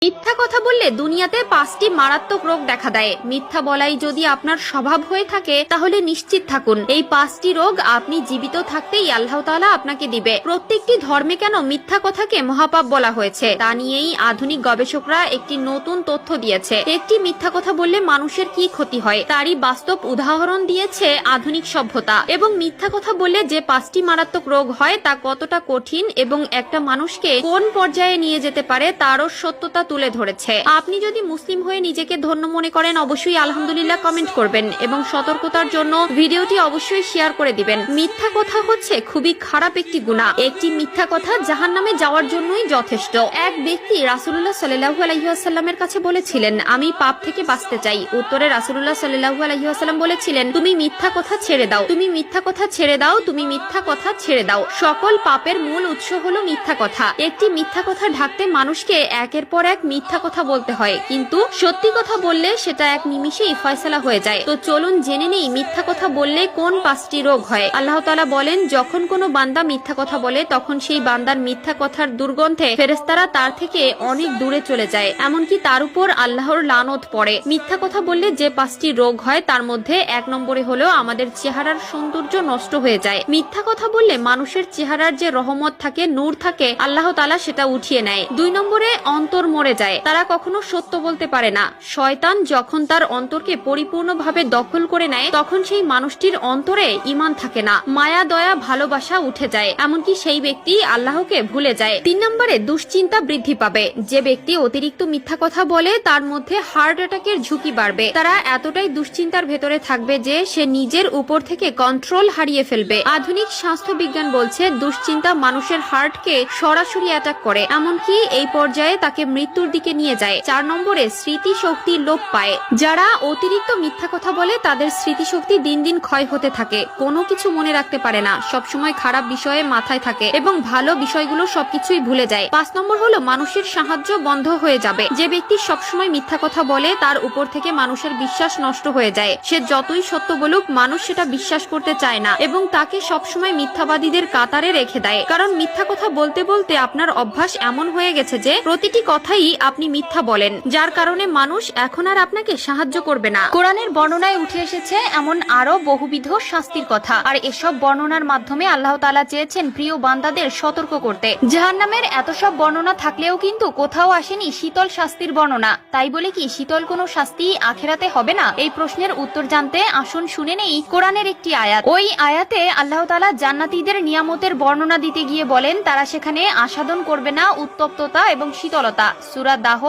মিথ্যা কথা বললে দুনিয়াতে 5টি মারাত্মক রোগ দেখা দেয়। মিথ্যা বলাই যদি আপনার স্বভাব হয়ে থাকে তাহলে নিশ্চিত থাকুন এই 5টি রোগ আপনি জীবিত থাকতেই আল্লাহ তাআলা আপনাকে দিবে। প্রত্যেকটি ধর্মে কেন মিথ্যা কথাকে মহাপাপ বলা হয়েছে তা নিয়েই আধুনিক গবেষকরা একটি নতুন তথ্য দিয়েছে। একটি মিথ্যা কথা বললে মানুষের কি ক্ষতি হয় তারই বাস্তব উদাহরণ দিয়েছে আধুনিক সভ্যতা। এবং মিথ্যা কথা বললে যে 5টি মারাত্মক রোগ হয় তা কতটা কঠিন এবং একটা মানুষকে কোন পর্যায়ে নিয়ে যেতে পারে তারও সত্যতা তুলে ধরেছে। আপনি যদি মুসলিম হয়ে নিজেকে ধন্য মনে করেন অবশ্যই আলহামদুলিল্লাহ কমেন্ট করবেন এবং সতর্কতার জন্য ভিডিওটি অবশ্যই শেয়ার করে দিবেন। মিথ্যা কথা হচ্ছে খুবই খারাপ একটি গুনাহ। একটি মিথ্যা কথা জাহান্নামে যাওয়ার জন্যই যথেষ্ট। এক ব্যক্তি রাসূলুল্লাহ সাল্লাল্লাহু আলাইহি ওয়াসাল্লামের কাছে বলেছিলেন, আমি পাপ থেকে বাঁচতে চাই। উত্তরে রাসূলুল্লাহ সাল্লাল্লাহু আলাইহি ওয়াসাল্লাম বলেছিলেন, তুমি মিথ্যা কথা ছেড়ে দাও, তুমি মিথ্যা কথা ছেড়ে দাও, তুমি মিথ্যা কথা ছেড়ে দাও। সকল পাপের মূল উৎস হলো মিথ্যা কথা। একটি মিথ্যা কথা ঢাকতে মানুষকে একের পর এক মিথ্যা কথা বলতে হয়, কিন্তু সত্যি কথা বললে সেটা এক নিমিষেই ফয়সালা হয়ে যায়। তো চলুন জেনে নেই মিথ্যা কথা বললে কোন 5টি রোগ হয়। আল্লাহ তাআলা বলেন, যখন কোনো বান্দা মিথ্যা কথা বলে তখন সেই বান্দার মিথ্যা কথার দুর্গন্ধে ফেরেশতারা তার থেকে অনেক দূরে চলে যায়, এমনকি তার উপর আল্লাহর লানত পড়ে। মিথ্যা কথা বললে যে 5টি রোগ হয় তার মধ্যে 1 নম্বরে হলো আমাদের চেহারার সৌন্দর্য নষ্ট হয়ে যায়। মিথ্যা কথা বললে মানুষের চেহারার যে রহমত থাকে, নূর থাকে, আল্লাহ তাআলা সেটা উঠিয়ে নেয়। 2 নম্বরে অন্তর মরে যায়, তারা কখনো সত্য বলতে পারে না। শয়তান যখন তার অন্তরকে পরিপূর্ণভাবে দখল করে নেয় তখন সেই মানুষটির অন্তরে ঈমান থাকে না, মায়া দয়া ভালোবাসা উঠে যায়, এমনকি সেই ব্যক্তি আল্লাহকে ভুলে যায়। 3 নম্বরে দুশ্চিন্তা বৃদ্ধি পাবে। যে ব্যক্তি অতিরিক্ত মিথ্যা কথা বলে তার মধ্যে হার্ট অ্যাটাকের ঝুঁকি বাড়বে। তারা এতটাই দুশ্চিন্তার ভেতরে থাকবে যে সে নিজের উপর থেকে কন্ট্রোল হারিয়ে ফেলবে। আধুনিক স্বাস্থ্য বিজ্ঞান বলছে দুশ্চিন্তা মানুষের হার্টকে সরাসরি অ্যাটাক করে, এমনকি এই পর্যায়ে তাকে মৃত্যুর দিকে নিয়ে যায়। 4 নম্বরে স্মৃতিশক্তি লোপ পায়। যারা অতিরিক্ত মিথ্যা কথা বলে তাদের স্মৃতিশক্তি দিন দিন ক্ষয় হতে থাকে, কোনো কিছু মনে রাখতে পারে না, সবসময় খারাপ বিষয়ে মাথায় থাকে এবং ভালো বিষয়গুলো সবকিছুই ভুলে যায়। 5 নম্বর হলো মানুষের সাহায্য বন্ধ হয়ে যাবে। যে ব্যক্তি সবসময় মিথ্যা কথা বলে তার উপর থেকে মানুষের বিশ্বাস নষ্ট হয়ে যায়। সে যতই সত্য বলুক মানুষ সেটা বিশ্বাস করতে চায় না এবং তাকে সবসময় মিথ্যাবাদীদের কাতারে রেখে দেয়। কারণ মিথ্যা কথা বলতে বলতে আপনার অভ্যাস এমন হয়ে গেছে যে প্রতিটি কথাই আপনি মিথ্যা বলেন, যার কারণে মানুষ এখন আর আপনাকে সাহায্য করবে না। কোরআনের বর্ণনায় উঠে এসেছে এমন আরো বহুবিধ শাস্তির কথা, আর এসব বর্ণনার মাধ্যমে আল্লাহ তাআলা চেয়েছেন প্রিয় বান্দাদের সতর্ক করতে। জাহান্নামের এত সব বর্ণনা থাকলেও কিন্তু কোথাও আসেনি শীতল শাস্তির বর্ণনা। তাই বলে কি শীতল কোনো শাস্তি আখিরাতে হবে না? এই প্রশ্নের উত্তর জানতে আসুন শুনে নেই কোরআনের একটি আয়াত। ওই আয়াতে আল্লাহ তাআলা জান্নাতীদের নিয়ামতের বর্ণনা দিতে গিয়ে বলেন তারা সেখানে আস্বাদন করবে না উত্তপ্ততা এবং শীতলতা। সূরা দাহ